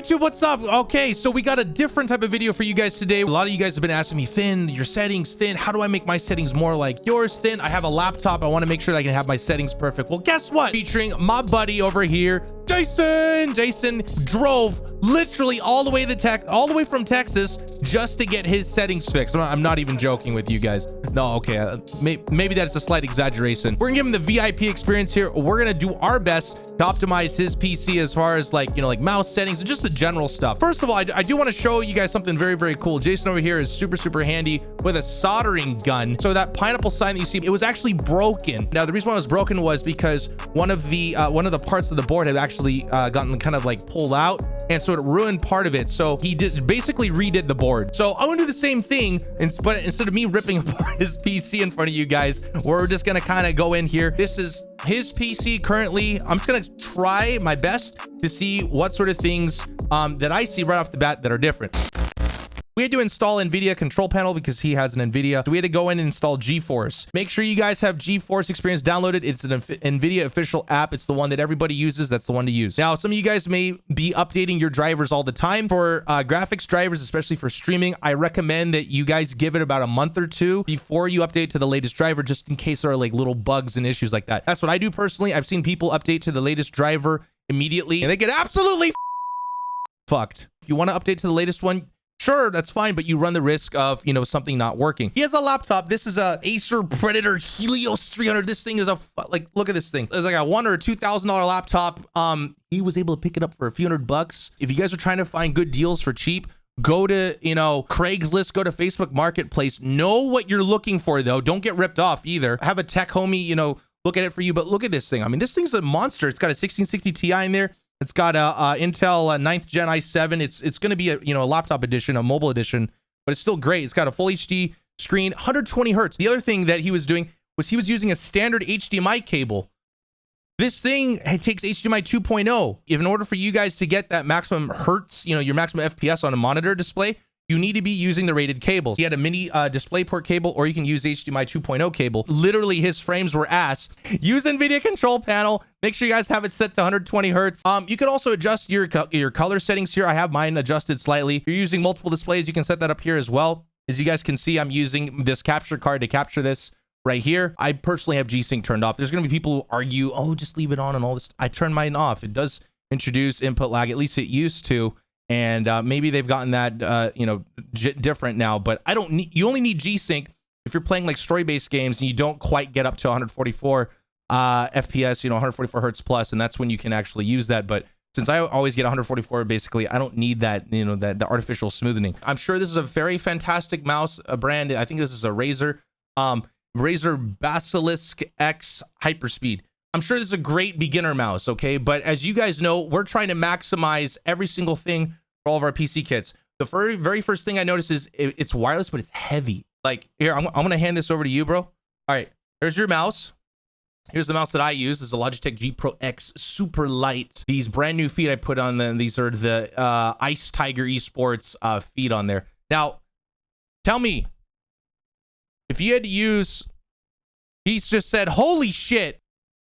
YouTube, what's up? Okay, so we got a different type of video for you guys today. A lot of you guys have been asking me, thin, your settings thin. How do I make my settings more like yours thin? I have a laptop. I want to make sure that I can have my settings perfect. Well, guess what? Featuring my buddy over here, Jason. Jason drove literally all the way from Texas just to get his settings fixed. I'm not even joking with you guys. No, okay, maybe that's a slight exaggeration. We're gonna give him the VIP experience here. We're gonna do our best to optimize his PC as far as like, you know, like mouse settings and just the general stuff. First of all, I do want to show you guys something very, very cool. Jason over here is super handy with a soldering gun. So that pineapple sign that you see, it was actually broken. Now, the reason why it was broken was because one of the parts of the board had actually gotten kind of like pulled out, and so it ruined part of it. So he basically redid the board. So I want to do the same thing, but instead of me ripping apart his PC in front of you guys, we're just gonna kind of go in here. This is his PC currently. I'm just gonna try my best to see what sort of things that I see right off the bat that are different. We had to install NVIDIA control panel because he has an NVIDIA. So we had to go in and install GeForce. Make sure you guys have GeForce Experience downloaded. It's an NVIDIA official app. It's the one that everybody uses. That's the one to use. Now, some of you guys may be updating your drivers all the time. For graphics drivers, especially for streaming, I recommend that you guys give it about a month or two before you update to the latest driver, just in case there are like little bugs and issues like that. That's what I do personally. I've seen people update to the latest driver immediately and they get absolutely fucked. If you want to update to the latest one, sure, that's fine, but you run the risk of, you know, something not working. He has a laptop. This is a Acer Predator Helios 300. This thing is like, look at this thing. It's like a $1,000 or $2,000 laptop. He was able to pick it up for a few $100. If you guys are trying to find good deals for cheap, go to, you know, Craigslist, go to Facebook Marketplace. Know what you're looking for, though. Don't get ripped off either. Have a tech homie, you know, look at it for you. But look at this thing. I mean, this thing's a monster. It's got a 1660 Ti in there. It's got a Intel 9th Gen i7. It's going to be a, you know, a laptop edition, a mobile edition, but it's still great. It's got a full HD screen, 120 hertz. The other thing that he was doing was he was using a standard HDMI cable. This thing takes HDMI 2.0. If in order for you guys to get that maximum hertz, you know, your maximum FPS on a monitor display, you need to be using the rated cables. He had a mini DisplayPort cable, or you can use HDMI 2.0 cable. Literally, his frames were ass. Use NVIDIA control panel. Make sure you guys have it set to 120 hertz. You can also adjust your color settings here. I have mine adjusted slightly. If you're using multiple displays, you can set that up here as well. As you guys can see, I'm using this capture card to capture this right here. I personally have G-Sync turned off. There's going to be people who argue, oh, just leave it on and all this. I turn mine off. It does introduce input lag. At least it used to. And maybe they've gotten that, you know, different now, but I don't need, you only need G-Sync if you're playing like story-based games and you don't quite get up to 144 FPS, you know, 144 hertz plus, and that's when you can actually use that. But since I always get 144, basically, I don't need that, you know, the artificial smoothing. I'm sure this is a very fantastic mouse, a brand. I think this is a Razer, Razer Basilisk X Hyperspeed. I'm sure this is a great beginner mouse, okay? But as you guys know, we're trying to maximize every single thing for all of our PC kits. The very first thing I noticed is it's wireless, but it's heavy. Like, here, I'm going to hand this over to you, bro. All right, there's your mouse. Here's the mouse that I use. This is a Logitech G Pro X Super Light. These brand new feet I put on them. These are the Ice Tiger Esports feet on there. Now, tell me, if you had to use, he's just said, holy shit.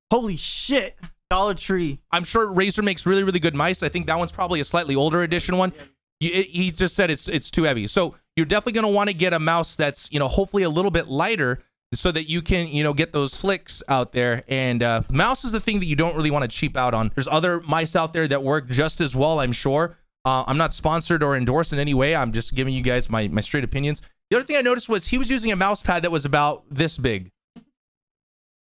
Holy shit. Dollar Tree. I'm sure Razer makes really, really good mice. I think that one's probably a slightly older edition one. He just said it's too heavy. So you're definitely going to want to get a mouse that's, you know, hopefully a little bit lighter so that you can, you know, get those flicks out there. And mouse is the thing that you don't really want to cheap out on. There's other mice out there that work just as well, I'm sure. I'm not sponsored or endorsed in any way. I'm just giving you guys my straight opinions. The other thing I noticed was he was using a mouse pad that was about this big.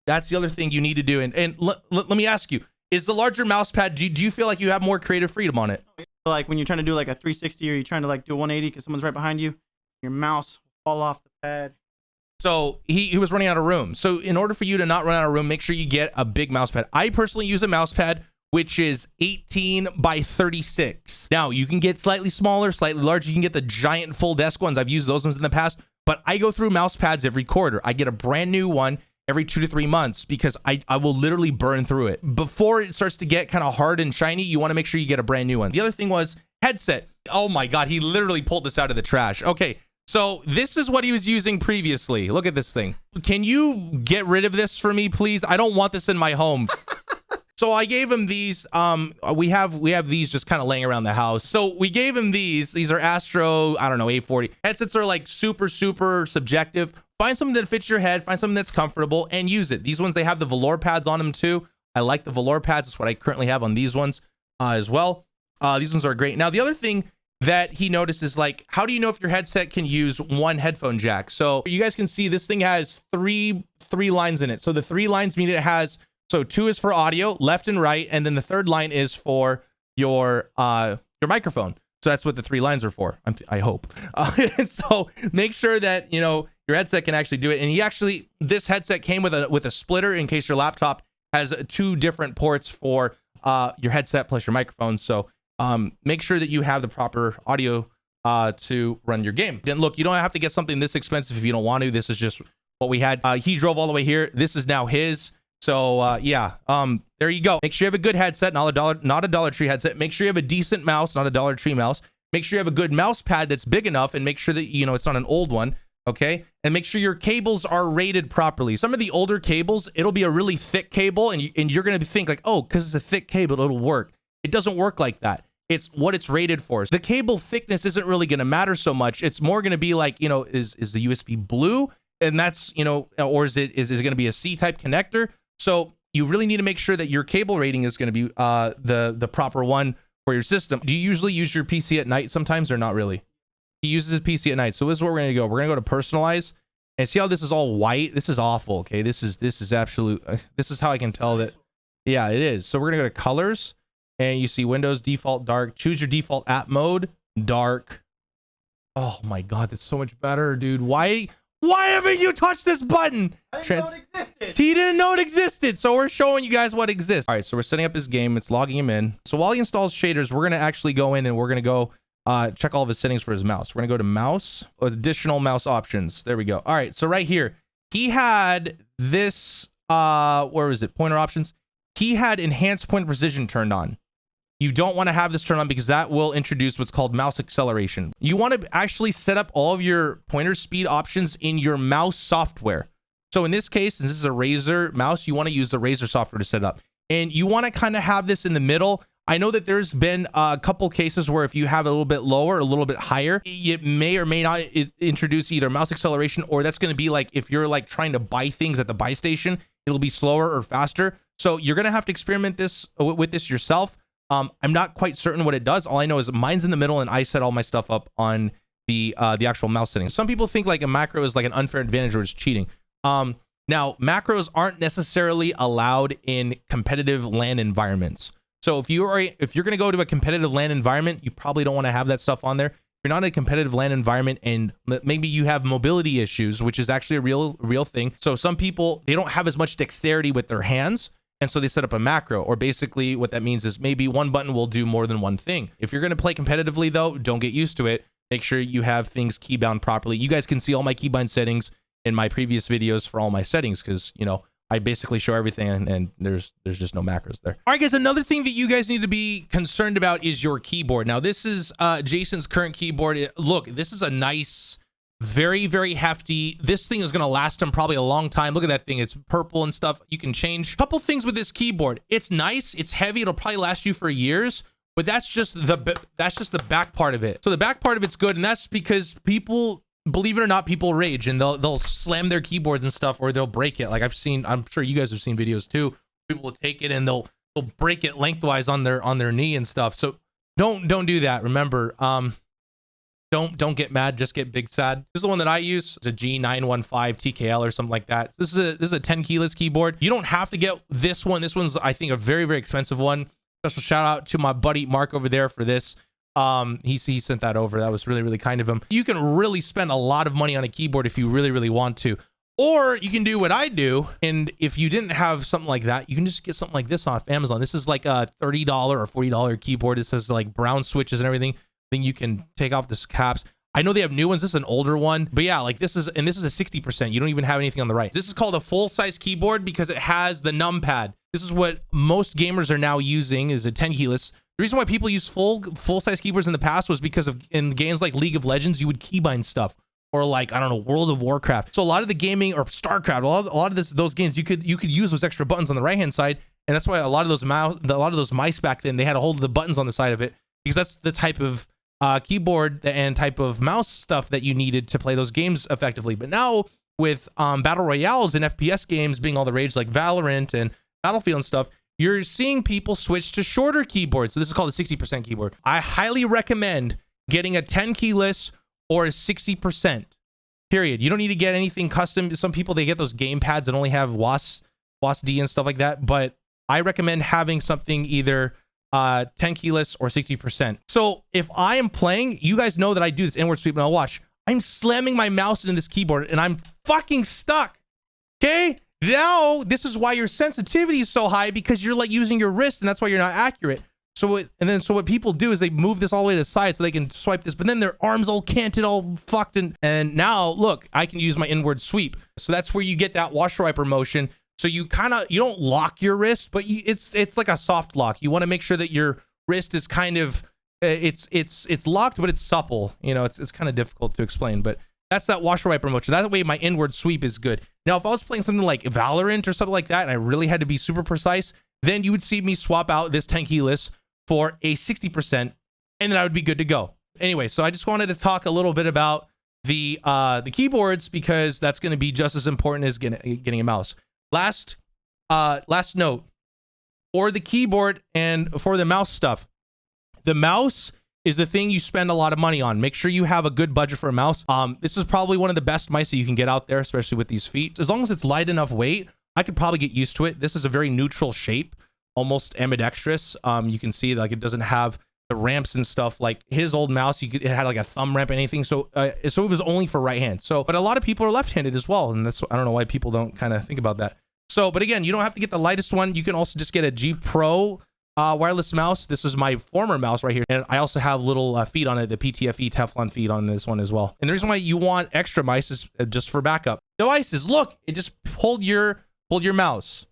That's the other thing you need to do. And let me ask you, is the larger mouse pad, do you feel like you have more creative freedom on it? Like when you're trying to do like a 360 or you're trying to like do a 180 because someone's right behind you, your mouse will fall off the pad. So he was running out of room. So in order for you to not run out of room, make sure you get a big mouse pad. I personally use a mouse pad which is 18 by 36. Now, you can get slightly smaller, slightly larger. You can get the giant full desk ones. I've used those ones in the past, but I go through mouse pads every quarter. I get a brand new one every 2 to 3 months because I will literally burn through it. Before it starts to get kind of hard and shiny, you want to make sure you get a brand new one. The other thing was headset. Oh my God, he literally pulled this out of the trash. Okay, so this is what he was using previously. Look at this thing. Can you get rid of this for me, please? I don't want this in my home. So I gave him these. We have these just kind of laying around the house. So we gave him these. These are Astro, I don't know, 840. Headsets are like super subjective. Find something that fits your head, find something that's comfortable, and use it. These ones, they have the velour pads on them too. I like the velour pads. That's what I currently have on these ones as well. These ones are great. Now, the other thing that he noticed is like, how do you know if your headset can use one headphone jack? So you guys can see this thing has three lines in it. So the 3 lines mean it has, so 2 is for audio, left and right, and then the 3rd line is for your microphone. So that's what the 3 lines are for. I hope. So make sure that, you know, your headset can actually do it. And this headset came with a splitter in case your laptop has 2 different ports for your headset plus your microphone. So make sure that you have the proper audio to run your game. Then look, you don't have to get something this expensive if you don't want to. This is just what we had. He drove all the way here. This is now his. So yeah, there you go. Make sure you have a good headset, not a Dollar Tree headset. Make sure you have a decent mouse, not a Dollar Tree mouse. Make sure you have a good mouse pad that's big enough, and make sure that, you know, it's not an old one. Okay, and make sure your cables are rated properly. Some of the older cables, it'll be a really thick cable, and you're gonna think like, oh, because it's a thick cable, it'll work. It doesn't work like that. It's what it's rated for. The cable thickness isn't really gonna matter so much. It's more gonna be like, you know, is the USB blue, and that's, you know, or is it gonna be a C-type connector? So you really need to make sure that your cable rating is gonna be the proper one for your system. Do you usually use your PC at night sometimes, or not really? He uses his PC at night. So this is where we're gonna go. We're gonna go to personalize and see how this is all white. This is awful. Okay, this is absolute. This is how I can tell that. Yeah, it is. So we're gonna go to colors, and you see Windows default dark. Choose your default app mode, dark. Oh my God, that's so much better, dude. Why haven't you touched this button? I didn't know it existed. He didn't know it existed. So we're showing you guys what exists. All right, so we're setting up his game. It's logging him in. So while he installs shaders, we're gonna actually go in and we're gonna go check all of his settings for his mouse. We're gonna go to mouse with additional mouse options. There we go. All right, so right here, he had this, where was it? Pointer options. He had enhanced point precision turned on. You don't want to have this turned on because that will introduce what's called mouse acceleration. You want to actually set up all of your pointer speed options in your mouse software. So in this case, since this is a Razer mouse, you want to use the Razer software to set up. And you want to kind of have this in the middle. I know that there's been a couple cases where if you have it a little bit lower or a little bit higher, it may or may not introduce either mouse acceleration, or that's going to be like if you're like trying to buy things at the buy station, it'll be slower or faster. So you're going to have to experiment with this yourself. I'm not quite certain what it does. All I know is mine's in the middle and I set all my stuff up on the actual mouse settings. Some people think like a macro is like an unfair advantage or it's cheating. Now macros aren't necessarily allowed in competitive LAN environments. So if you're going to go to a competitive LAN environment, you probably don't want to have that stuff on there. If you're not in a competitive LAN environment and maybe you have mobility issues, which is actually a real thing. So some people, they don't have as much dexterity with their hands. And so they set up a macro, or basically what that means is maybe one button will do more than one thing. If you're going to play competitively though, don't get used to it. Make sure you have things keybound properly. You guys can see all my keybind settings in my previous videos for all my settings, because, you know, I basically show everything and there's just no macros there. All right, guys, another thing that you guys need to be concerned about is your keyboard. Now, this is Jason's current keyboard. Look, this is a nice, very hefty. This thing is going to last him probably a long time. Look at that thing. It's purple and stuff. You can change a couple things with this keyboard. It's nice. It's heavy. It'll probably last you for years. But that's just the back part of it. So the back part of it's good, and that's because people, believe it or not, people rage and they'll slam their keyboards and stuff, or they'll break it. Like I'm sure you guys have seen videos too. People will take it and they'll break it lengthwise on their knee and stuff. So don't do that. Remember, don't get mad, just get big sad. This is the one that I use. It's a G915 TKL or something like that. This is a 10 keyless keyboard. You don't have to get this one. This one's, I think, a very expensive one. Special shout out to my buddy Mark over there for this. He sent that over. That was really kind of him. You can really spend a lot of money on a keyboard if you really want to. Or you can do what I do, and if you didn't have something like that, you can just get something like this off Amazon. This is like a $30 or $40 keyboard. This has like brown switches and everything. Then you can take off the caps. I know they have new ones. This is an older one, but yeah, like this is a 60%. You don't even have anything on the right. This is called a full-size keyboard because it has the numpad. This is what most gamers are now using, is a 10 keyless. The reason why people use full-size keyboards in the past was because of in games like League of Legends, you would keybind stuff, or like, I don't know, World of Warcraft. So a lot of the gaming, or StarCraft, a lot of those games, you could use those extra buttons on the right-hand side And that's why a lot of those mice back then, they had to hold the buttons on the side of it, because that's the type of keyboard and type of mouse stuff that you needed to play those games effectively. But now with battle royales and FPS games being all the rage, like Valorant and Battlefield and stuff, you're seeing people switch to shorter keyboards. So this is called a 60% keyboard. I highly recommend getting a 10 keyless or a 60%. Period. You don't need to get anything custom. Some people, they get those game pads that only have WASD and stuff like that. But I recommend having something either 10 keyless or 60%. So if I am playing, you guys know that I do this inward sweep, and I'll watch. I'm slamming my mouse into this keyboard and I'm fucking stuck. Okay? Now, this is why your sensitivity is so high, because you're like using your wrist, and that's why you're not accurate. So what people do is they move this all the way to the side so they can swipe this, but then their arms all canted, all fucked, and now look, I can use my inward sweep. So that's where you get that washer wiper motion. So you don't lock your wrist, but it's like a soft lock. You want to make sure that your wrist is kind of it's locked, but it's supple. You know, it's kind of difficult to explain, but that's that washer wiper motion. That way my inward sweep is good. Now, if I was playing something like Valorant or something like that, and I really had to be super precise, then you would see me swap out this 10 keyless for a 60%, and then I would be good to go. Anyway, so I just wanted to talk a little bit about the keyboards, because that's going to be just as important as getting a mouse. Last note, for the keyboard and for the mouse stuff, the mouse is the thing you spend a lot of money on. Make sure you have a good budget for a mouse. This is probably one of the best mice that you can get out there, especially with these feet. As long as it's light enough weight, I could probably get used to it. This is a very neutral shape, almost ambidextrous. You can see like it doesn't have the ramps and stuff like his old mouse. It had like a thumb ramp and anything. So it was only for right hand. So, but a lot of people are left-handed as well, and that's, I don't know why people don't kind of think about that. So, but again, you don't have to get the lightest one. You can also just get a G Pro wireless mouse. This is my former mouse right here, and I also have little feet on it, the PTFE Teflon feet on this one as well. And the reason why you want extra mice is just for backup devices. Look, it just pulled your mouse.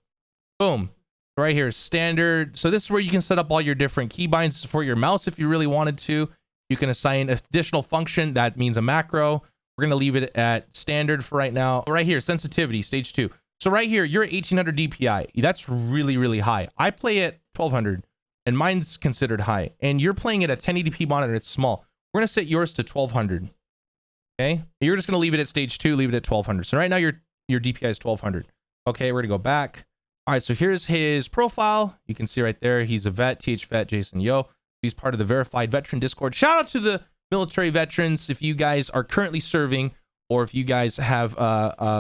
Boom. Right here, standard. So this is where you can set up all your different keybinds for your mouse if you really wanted to. You can assign additional function. That means a macro. We're going to leave it at standard for right now. Right here, sensitivity, stage 2. So right here, you're at 1800 DPI. That's really, really high. I play at 1200, and mine's considered high. And you're playing at a 1080p monitor. It's small. We're going to set yours to 1200. Okay? You're just going to leave it at stage 2, leave it at 1200. So right now, your DPI is 1200. Okay, we're going to go back. All right, so here's his profile. You can see right there, he's a vet, THVet, Jason Yo. He's part of the Verified Veteran Discord. Shout out to the military veterans. If you guys are currently serving, or if you guys have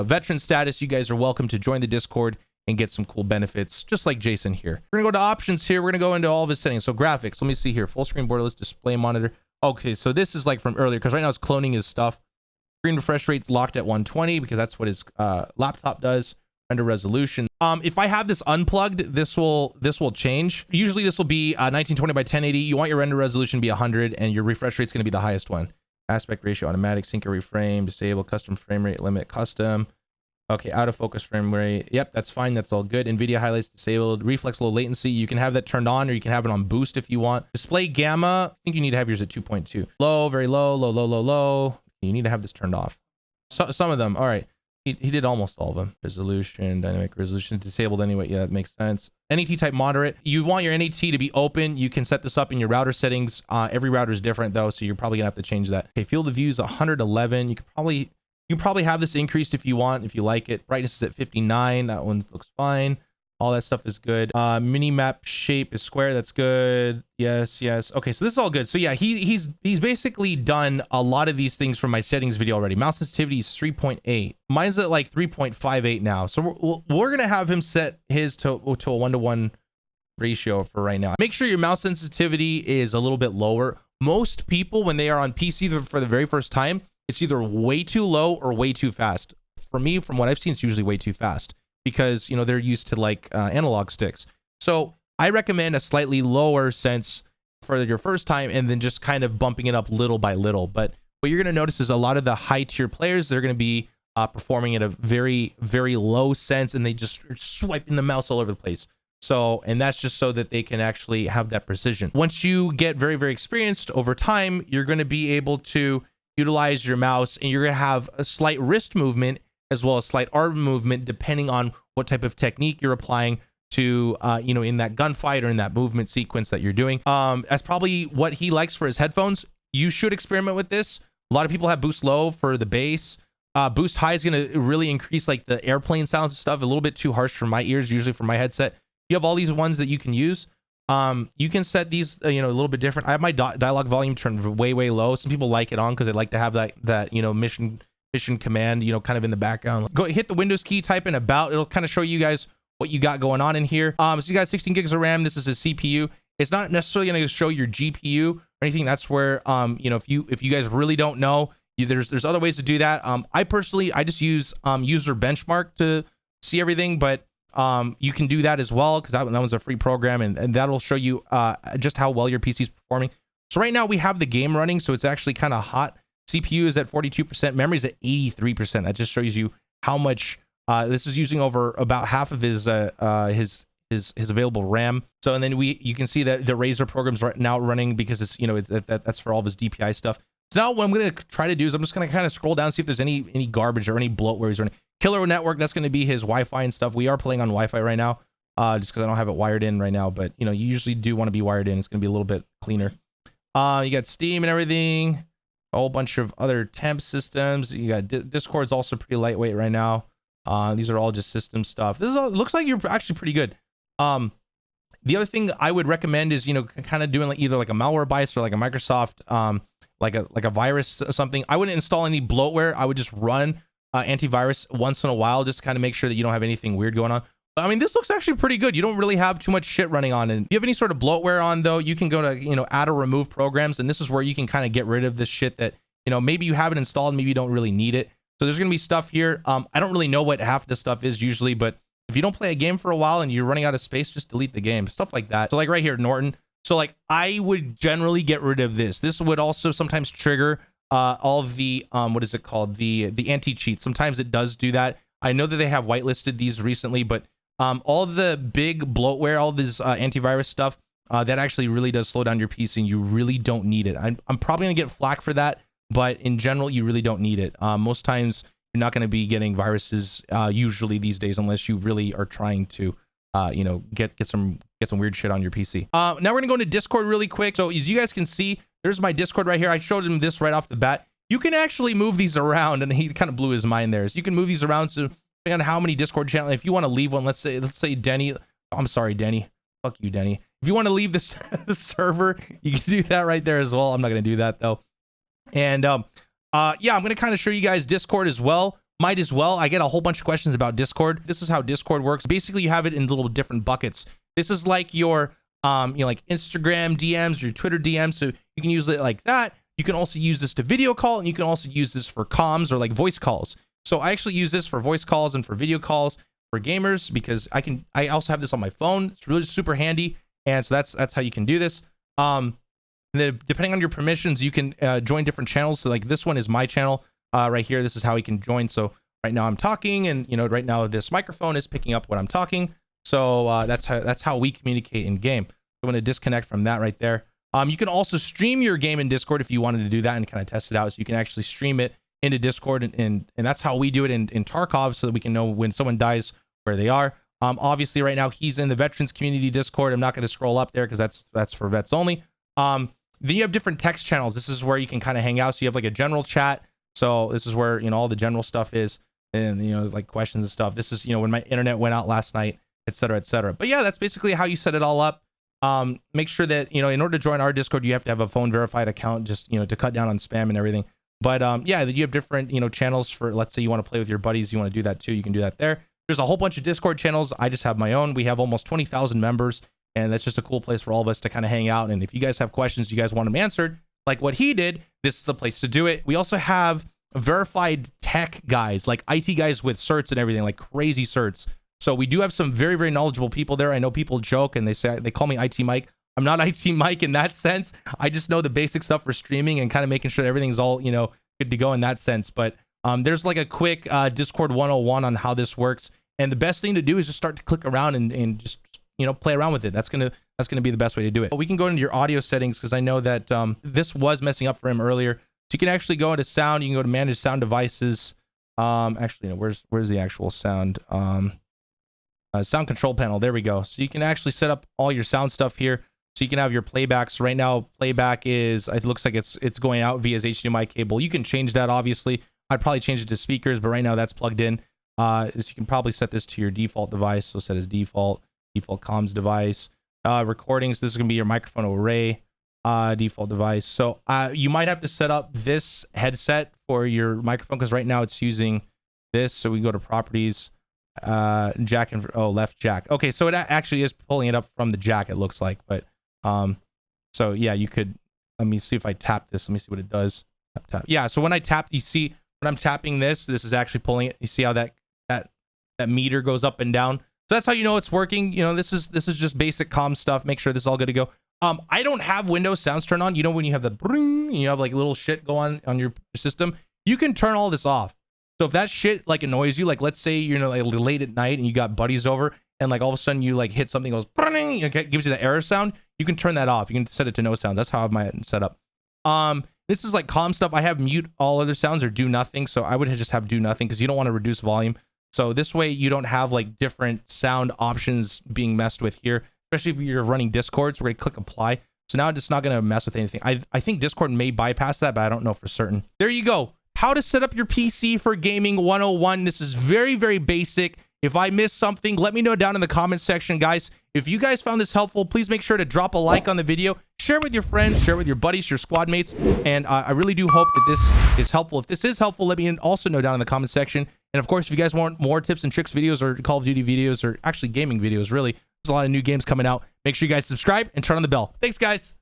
veteran status, you guys are welcome to join the Discord and get some cool benefits, just like Jason here. We're gonna go to options here. We're gonna go into all of his settings. So graphics, let me see here. Full screen borderless display monitor. Okay, so this is like from earlier, because right now it's cloning his stuff. Screen refresh rate's locked at 120 because that's what his laptop does. Render resolution. If I have this unplugged, this will change. Usually this will be 1920 by 1080. You want your render resolution to be 100, and your refresh rate's gonna be the highest one. Aspect ratio, automatic, sync or reframe, disable, custom frame rate limit, custom. Okay, out of focus frame rate. Yep, that's fine. That's all good. NVIDIA highlights disabled. Reflex low latency. You can have that turned on, or you can have it on boost if you want. Display gamma. I think you need to have yours at 2.2. Low, very low, low, low, low, low. You need to have this turned off. So, some of them. All right. He did almost all of them. Resolution, dynamic resolution, disabled anyway. Yeah, that makes sense. NAT type moderate. You want your NAT to be open. You can set this up in your router settings. Every router is different though, so you're probably gonna have to change that. Okay, field of view is 111. You can probably have this increased if you want, if you like it. Brightness is at 59. That one looks fine. All that stuff is good. Mini map shape is square. That's good. Yes, yes. Okay, so this is all good. So yeah, he's basically done a lot of these things from my settings video already. Mouse sensitivity is 3.8. Mine's at like 3.58 now. So we're gonna have him set his to a 1-to-1 ratio for right now. Make sure your mouse sensitivity is a little bit lower. Most people, when they are on PC for the very first time, it's either way too low or way too fast. For me, from what I've seen, it's usually way too fast, because you know they're used to like analog sticks. So I recommend a slightly lower sense for your first time, and then just kind of bumping it up little by little. But what you're going to notice is a lot of the high tier players, they're going to be performing at a very, very low sense, and they just are swiping the mouse all over the place. So, and that's just so that they can actually have that precision. Once you get very, very experienced over time, you're going to be able to utilize your mouse, and you're going to have a slight wrist movement as well as slight arm movement, depending on what type of technique you're applying. to you know, in that gunfight or in that movement sequence that you're doing. That's probably what he likes for his headphones. You should experiment with this. A lot of people have boost low for the bass. Boost high is going to really increase like the airplane sounds and stuff. A little bit too harsh for my ears, usually for my headset. You have all these ones that you can use. You can set these, you know, a little bit different. I have my dialogue volume turned way low. Some people like it on because they like to have that you know, mission command, you know, kind of in the background. Go hit the Windows key, type in about. It'll kind of show you guys what you got going on in here. So you got 16 gigs of RAM. This is a CPU. It's not necessarily going to show your GPU or anything. That's where you know, if you guys really don't know, there's other ways to do that. I just use user benchmark to see everything, but you can do that as well, because that was a free program, and that'll show you just how well your PC is performing. So right now we have the game running, so it's actually kind of hot. CPU is at 42%, memory is at 83%. That just shows you how much this is using over about half of his available RAM. So, and then you can see that the Razer program's right now running, because it's, you know, that's for all of his DPI stuff. So now what I'm going to try to do is I'm just going to kind of scroll down, see if there's any garbage or any bloatwares or any killer network. That's going to be his Wi-Fi and stuff. We are playing on Wi-Fi right now, just because I don't have it wired in right now. But you know, you usually do want to be wired in. It's going to be a little bit cleaner. You got Steam and everything, a whole bunch of other temp systems. You got Discord's also pretty lightweight right now. These are all just system stuff. This is all, looks like you're actually pretty good. The other thing I would recommend is, you know, kind of doing like either like a malware bias or like a Microsoft like a virus or something. I wouldn't install any bloatware. I would just run antivirus once in a while, just to kind of make sure that you don't have anything weird going on. But I mean, this looks actually pretty good. You don't really have too much shit running on. And if you have any sort of bloatware on, though, you can go to, you know, add or remove programs, and this is where you can kind of get rid of this shit that, you know, maybe you have it installed, maybe you don't really need it. So there's gonna be stuff here. I don't really know what half this stuff is usually, but if you don't play a game for a while and you're running out of space, just delete the game, stuff like that. So like right here, Norton. So like I would generally get rid of this. This would also sometimes trigger all of the what is it called, the anti-cheat. Sometimes it does do that. I know that they have whitelisted these recently, but all the big bloatware, all this antivirus stuff, that actually really does slow down your PC, and you really don't need it. I'm probably gonna get flack for that, but in general, you really don't need it. Most times you're not going to be getting viruses usually these days, unless you really are trying to you know, get some weird shit on your PC. Now we're gonna go into Discord really quick. So as you guys can see, there's my Discord right here. I showed him this right off the bat. You can actually move these around, and he kind of blew his mind there. So you can move these around, so depending on how many Discord channels. If you want to leave one, let's say Denny. I'm sorry, Denny. Fuck you, Denny. If you want to leave this the server, you can do that right there as well. I'm not gonna do that though. And yeah, I'm gonna kind of show you guys Discord as well. Might as well. I get a whole bunch of questions about Discord. This is how Discord works. Basically, you have it in little different buckets. This is like your you know, like Instagram DMs, your Twitter DMs. So you can use it like that. You can also use this to video call, and you can also use this for comms or like voice calls. So I actually use this for voice calls and for video calls for gamers, because I also have this on my phone. It's really super handy, and so that's how you can do this. Depending on your permissions, you can join different channels. So like this one is my channel. Right here, this is how he can join. So right now I'm talking, and you know, right now this microphone is picking up what I'm talking. So that's how we communicate in game. I'm going to disconnect from that right there. You can also stream your game in Discord if you wanted to do that and kind of test it out. So you can actually stream it into Discord, and that's how we do it in Tarkov, so that we can know when someone dies where they are. Obviously right now he's in the veterans community Discord. I'm not going to scroll up there because that's for vets only. Then you have different text channels. This is where you can kind of hang out. So you have like a general chat. So this is where, you know, all the general stuff is, and, you know, like questions and stuff. This is, you know, when my internet went out last night, etc., etc. But yeah, that's basically how you set it all up. Make sure that, you know, in order to join our Discord, you have to have a phone verified account, just, you know, to cut down on spam and everything. But yeah, you have different, you know, channels for, let's say you want to play with your buddies, you want to do that too, you can do that there. There's a whole bunch of Discord channels. I just have my own. We have almost 20,000 members, and that's just a cool place for all of us to kind of hang out. And if you guys have questions, you guys want them answered, like what he did, this is the place to do it. We also have verified tech guys, like IT guys with certs and everything, like crazy certs. So we do have some very, very knowledgeable people there. I know people joke and they call me IT Mike. I'm not IT Mike in that sense. I just know the basic stuff for streaming and kind of making sure everything's all, you know, good to go in that sense. But there's like a quick Discord 101 on how this works. And the best thing to do is just start to click around and just, you know, play around with it. That's gonna be the best way to do it. But we can go into your audio settings, because I know that this was messing up for him earlier. So you can actually go into sound. You can go to manage sound devices. Actually, no, where's the actual sound? sound control panel. There we go. So you can actually set up all your sound stuff here. So you can have your playbacks. Right now, playback is, it looks like it's going out via HDMI cable. You can change that, obviously. I'd probably change it to speakers, but right now that's plugged in. So you can probably set this to your default device. So set as default comms device. Recordings, this is going to be your microphone array default device. So you might have to set up this headset for your microphone because right now it's using this. So we go to properties, jack and left jack. Okay, so it actually is pulling it up from the jack, it looks like. But so yeah, you could, let me see if I tap this. Let me see what it does. Tap. Yeah, so when I tap, you see when I'm tapping this is actually pulling it. You see how that meter goes up and down. So that's how you know it's working. You know, this is just basic comm stuff. Make sure this is all good to go. I don't have Windows sounds turned on. You know, when you have the bring, you have like little shit go on your system, you can turn all this off. So if that shit like annoys you, like let's say you're like late at night and you got buddies over and like all of a sudden you like hit something, goes bring, it gives you the error sound. You can turn that off. You can set it to no sounds. That's how I have my set up. This is like comm stuff. I have mute all other sounds or do nothing. So I would just have do nothing because you don't want to reduce volume. So this way you don't have like different sound options being messed with here, especially if you're running Discord. So we're going to click apply. So now it's not going to mess with anything. I think Discord may bypass that, but I don't know for certain. There you go. How to set up your PC for gaming 101. This is very, very basic. If I missed something, let me know down in the comment section, guys. If you guys found this helpful, please make sure to drop a like on the video, share it with your friends, share it with your buddies, your squad mates, and I really do hope that this is helpful. If this is helpful, let me also know down in the comment section. And of course, if you guys want more tips and tricks videos or Call of Duty videos or actually gaming videos, really, there's a lot of new games coming out. Make sure you guys subscribe and turn on the bell. Thanks, guys.